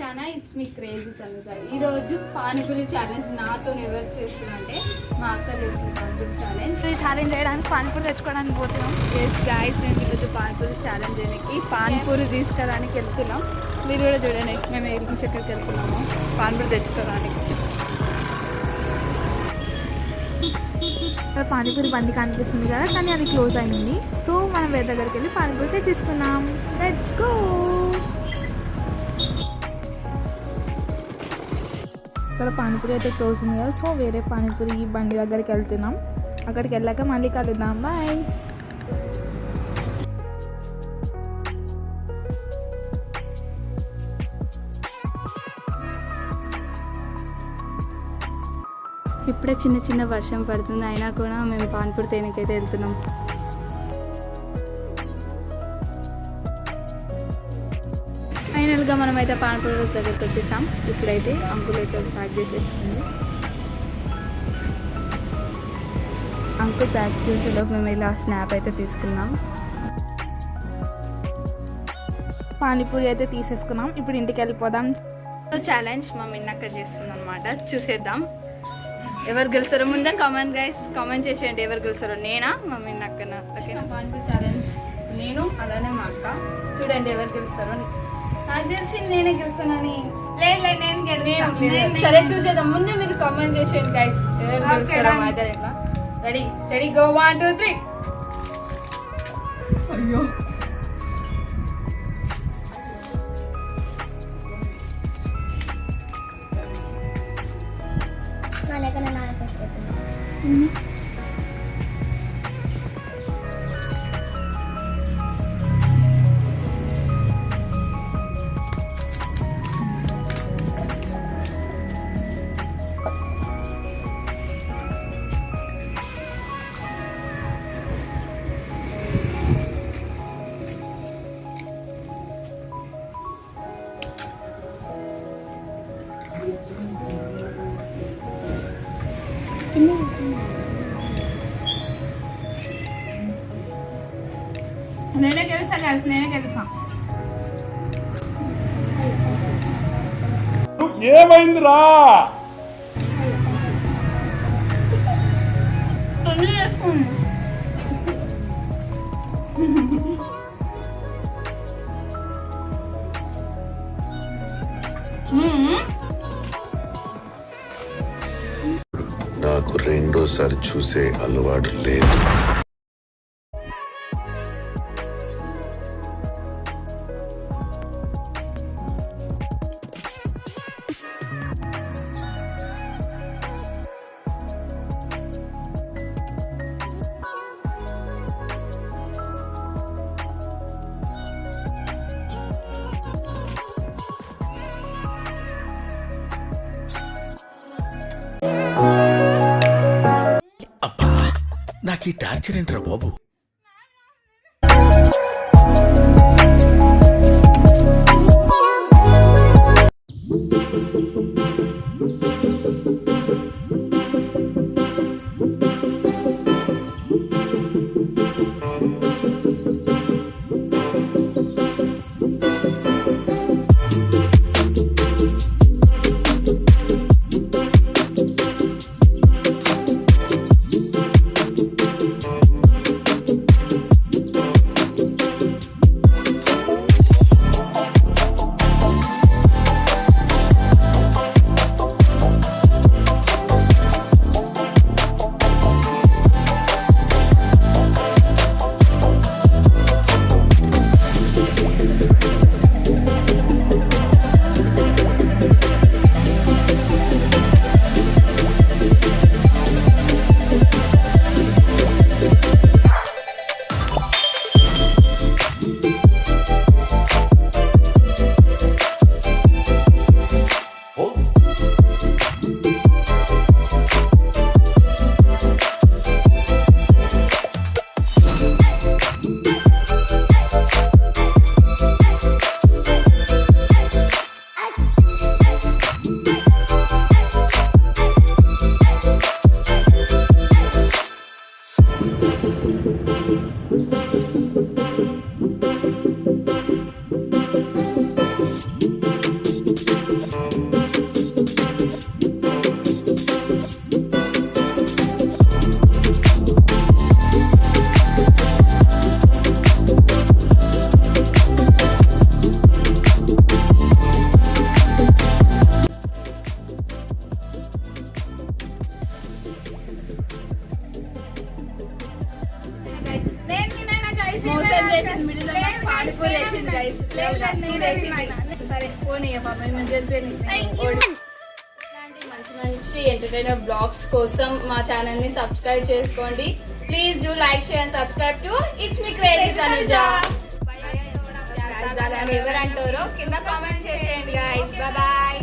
చాలా it's me crazy Tanuja. ఈరోజు panipuri challenge నాతో ఎవరు చేస్తుందంటే మా అక్క చేస్తుంది పానీపూరి ఛాలెంజ్. ఈ ఛాలెంజ్ చేయడానికి పానీపూరి తెచ్చుకోవడానికి పోతున్నాం. ఎస్ గాయస్, మేము ఈరోజు పానీపూరి ఛాలెంజ్ చేయడానికి పానీపూరి తీసుకురావడానికి వెళ్తున్నాం. మీరు కూడా చూడండి మేము ఎక్కడికి ఎక్కడికి వెళ్తున్నాము పానీపూరి తెచ్చుకోవడానికి. పానీపూరి బండి కనిపిస్తుంది కదా, కానీ అది క్లోజ్ అయింది. సో మనం వేరే దగ్గరికి వెళ్ళి పానీపూరి తెచ్చేసుకున్నాం. Let's go. ఇక్కడ పానీపూరి అయితే క్లోజ్ ఉంది కదా, సో వేరే పానీపూరి బండి దగ్గరికి వెళ్తున్నాం. అక్కడికి వెళ్ళాక మళ్ళీ కలుద్దాం. బాయ్. ఇప్పుడే చిన్న చిన్న వర్షం పడుతుంది, అయినా కూడా మేము పానీపూరి తేనెకైతే వెళ్తున్నాం. ఫైనల్గా మనమైతే పానీపూరి దగ్గరికి వచ్చేసాం. ఇప్పుడైతే అంకుల్ అయితే ప్యాక్ చేసేస్తుంది. అంకుల్ ప్యాక్ చేసేలోపు మేము ఇలా స్నాప్ అయితే తీసుకున్నాం. పానీపూరి అయితే తీసేసుకున్నాం. ఇప్పుడు ఇంటికి వెళ్ళిపోదాం. ఛాలెంజ్ మా మిన్నక్క చేస్తుంది అనమాట. చూసేద్దాం ఎవరు గెలుస్తారో. ముందే కామెంట్ చేసేయండి ఎవరు గెలుస్తారో, నేనా మా మిన్నక్కన. ఓకేనా? పానీపూరి ఛాలెంజ్ నేను అలానే మా అక్క. చూడండి ఎవరు గెలుస్తారో. నాకు తెలిసి నేనే గెలుస్తానని. సరే చూసేద్దాం. ముందే మీరు కామెంట్ చేసేయండి గైస్ ఎవరు గెలుస్తారో. మా ఇద్దరు ఇట్లా రెడీ స్టడీ గో 1 2 3. అయ్యో నేనే గెలుస్తా గైస్, నేనే గెలుస్తా. ఏమైందిరా? నాకు రెండోసారి చూసే అలవాటు లేదు. అబ్బా, నాకు ఈ టార్చర్ ఏంట్రా బాబు. వేసింది మిడిల్ పానీపూరి వేసింది గైస్ సరే ఫోన్ ఇక పాప మేము ఇలాంటి మంచి మంచి ఎంటర్టైనర్ బ్లాగ్స్ కోసం మా ఛానల్ ని సబ్స్క్రైబ్ చేసుకోండి. Please do like share and subscribe to it's me crazy Tanuja. ఎవరంటారో కింద కామెంట్ చేసేయండి గైస్. బాయ్.